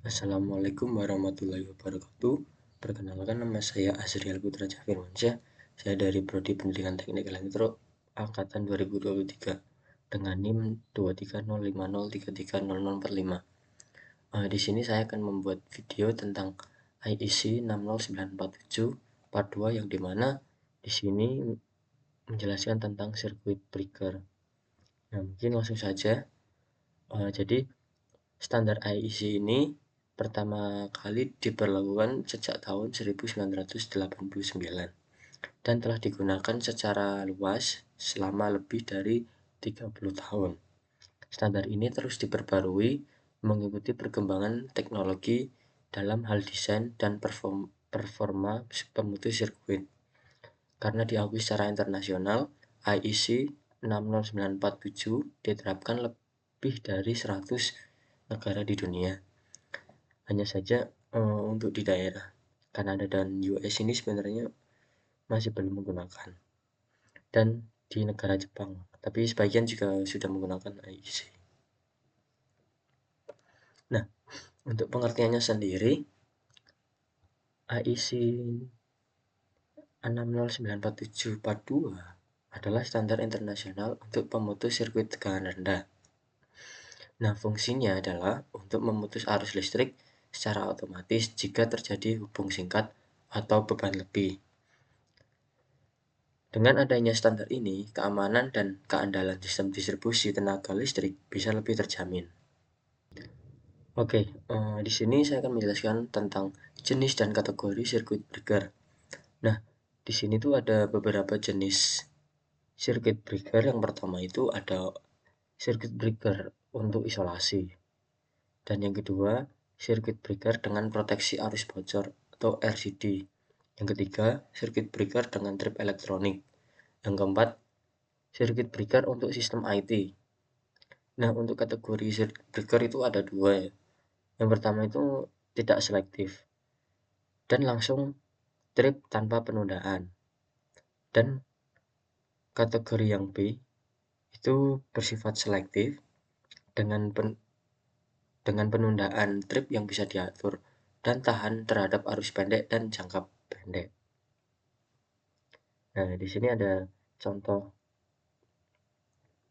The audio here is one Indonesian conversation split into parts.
Assalamualaikum warahmatullahi wabarakatuh. Perkenalkan, nama saya Azriel Putra Firmansyah. Saya dari Prodi Pendidikan Teknik Elektro angkatan 2023 dengan NIM 23050330045. Di sini saya akan membuat video tentang IEC 60947 part 2, yang dimana di sini menjelaskan tentang sirkuit breaker. Nah, mungkin langsung saja. Jadi standar IEC ini pertama kali diberlakukan sejak tahun 1989 dan telah digunakan secara luas selama lebih dari 30 tahun. Standar ini terus diperbarui mengikuti perkembangan teknologi dalam hal desain dan performa pemutus sirkuit. Karena diakui secara internasional, IEC 60947 diterapkan lebih dari 100 negara di dunia. Hanya saja untuk di daerah Kanada dan US ini sebenarnya masih belum menggunakan, dan di negara Jepang, tapi sebagian juga sudah menggunakan IEC. Nah, untuk pengertiannya sendiri, IEC 60947 part 2 adalah standar internasional untuk pemutus sirkuit tegangan rendah. Nah, fungsinya adalah untuk memutus arus listrik secara otomatis jika terjadi hubung singkat atau beban lebih. Dengan adanya standar ini, keamanan dan keandalan sistem distribusi tenaga listrik bisa lebih terjamin. Oke, di sini saya akan menjelaskan tentang jenis dan kategori sirkuit breaker. Nah, di sini tuh ada beberapa jenis sirkuit breaker. Yang pertama itu ada sirkuit breaker untuk isolasi, dan yang kedua sirkuit breaker dengan proteksi arus bocor atau RCD. Yang ketiga, sirkuit breaker dengan trip elektronik. Yang keempat, sirkuit breaker untuk sistem IT. Nah, untuk kategori sirkuit breaker itu ada dua ya. Yang pertama itu tidak selektif dan langsung trip tanpa penundaan. Dan kategori yang B itu bersifat selektif dengan penundaan trip yang bisa diatur dan tahan terhadap arus pendek dan jangka pendek. Nah, di sini ada contoh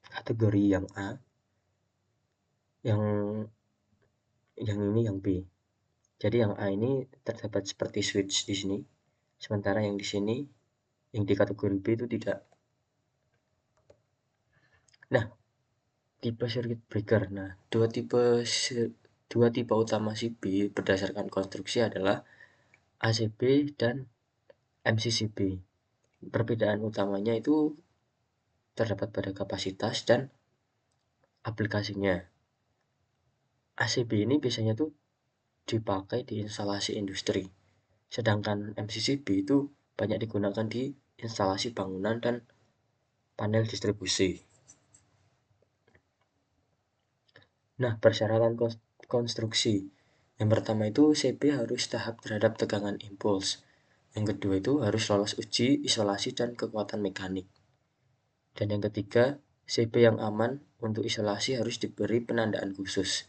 kategori yang A, yang ini yang B. Jadi yang A ini terdapat seperti switch di sini, sementara yang di sini, yang di kategori B itu tidak. Nah, tipe circuit breaker. Nah, dua tipe utama CB berdasarkan konstruksi adalah ACB dan MCCB. Perbedaan utamanya itu terdapat pada kapasitas dan aplikasinya. ACB ini biasanya tuh dipakai di instalasi industri, sedangkan MCCB itu banyak digunakan di instalasi bangunan dan panel distribusi. Nah, persyaratan konstruksi. Yang pertama itu CB harus tahap terhadap tegangan impuls. Yang kedua itu harus lolos uji isolasi dan kekuatan mekanik. Dan yang ketiga, CB yang aman untuk isolasi harus diberi penandaan khusus.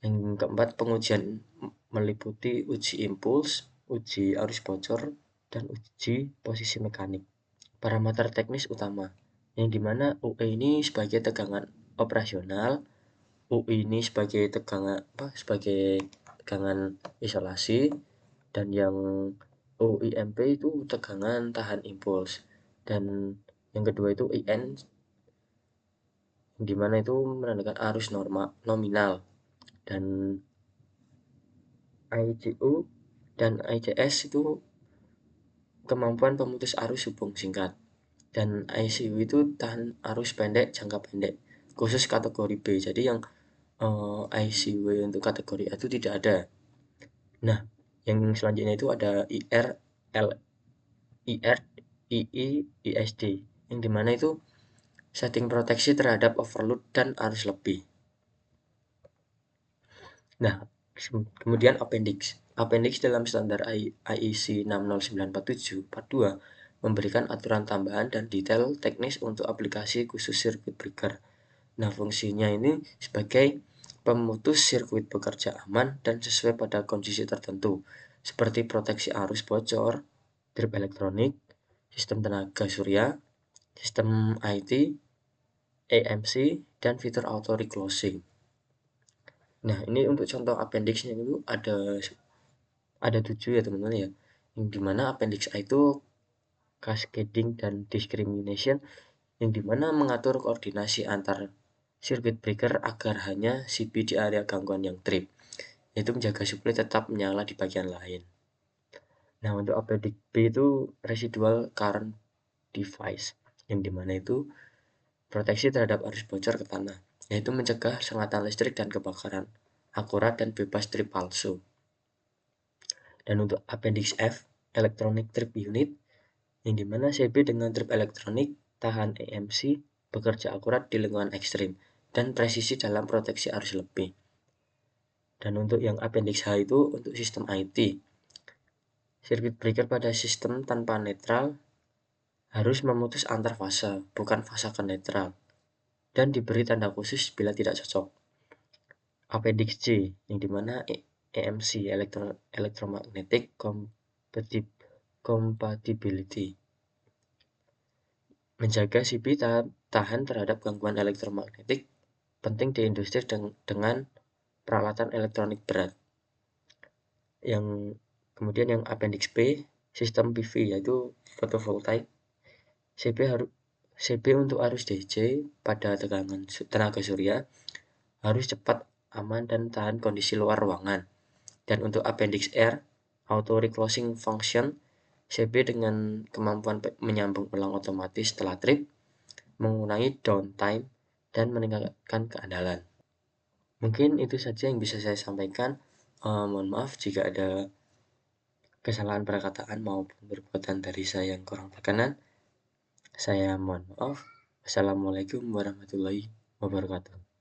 Yang keempat, pengujian meliputi uji impuls, uji arus bocor, dan uji posisi mekanik. Parameter teknis utama, yang dimana UE ini sebagai tegangan operasional, UI ini sebagai tegangan isolasi, dan yang UIMP itu tegangan tahan impuls, dan yang kedua itu IN, di mana itu menandakan arus nominal, dan ICU dan ICS itu kemampuan pemutus arus hubung singkat, dan ICU itu tahan arus pendek jangka pendek khusus kategori B. Jadi yang ICW untuk kategori A itu tidak ada. Nah, yang selanjutnya itu ada IR, IR, II, ISD, yang dimana itu setting proteksi terhadap overload dan arus lebih. Nah, kemudian appendix. Appendix dalam standar IEC 60947 part 2 memberikan aturan tambahan dan detail teknis untuk aplikasi khusus circuit breaker. Nah, fungsinya ini sebagai pemutus sirkuit bekerja aman dan sesuai pada kondisi tertentu, seperti proteksi arus bocor, trip elektronik, sistem tenaga surya, sistem IT, AMC, dan fitur auto reclosing. Nah, ini untuk contoh appendix-nya itu ada 7 ya teman-teman ya. Yang dimana appendix A itu cascading dan discrimination, yang dimana mengatur koordinasi antar circuit breaker agar hanya CP di area gangguan yang trip, yaitu menjaga suplai tetap menyala di bagian lain. Nah, untuk appendix B itu residual current device, yang dimana itu proteksi terhadap arus bocor ke tanah, yaitu mencegah sengatan listrik dan kebakaran, akurat dan bebas trip palsu. Dan untuk appendix F, electronic trip unit, yang dimana CB dengan trip elektronik tahan EMC bekerja akurat di lingkungan ekstrim dan presisi dalam proteksi arus lebih. Dan untuk yang appendix H itu untuk sistem IT, circuit breaker pada sistem tanpa netral harus memutus antar fasa, bukan fasa ke netral, dan diberi tanda khusus bila tidak cocok. Appendix C, yang dimana EMC electromagnetic compatibility, menjaga CP tahan terhadap gangguan elektromagnetik, penting di industri dengan peralatan elektronik berat. Yang kemudian yang appendix B, sistem PV, yaitu photovoltaik. CB untuk arus DC pada tegangan tenaga surya harus cepat, aman, dan tahan kondisi luar ruangan. Dan untuk appendix R, auto reclosing function, CB dengan kemampuan menyambung ulang otomatis setelah trip, mengurangi downtime, dan meningkatkan keandalan. Mungkin itu saja yang bisa saya sampaikan. Mohon maaf jika ada kesalahan perkataan maupun perbuatan dari saya yang kurang berkenan. Saya mohon maaf. Assalamualaikum warahmatullahi wabarakatuh.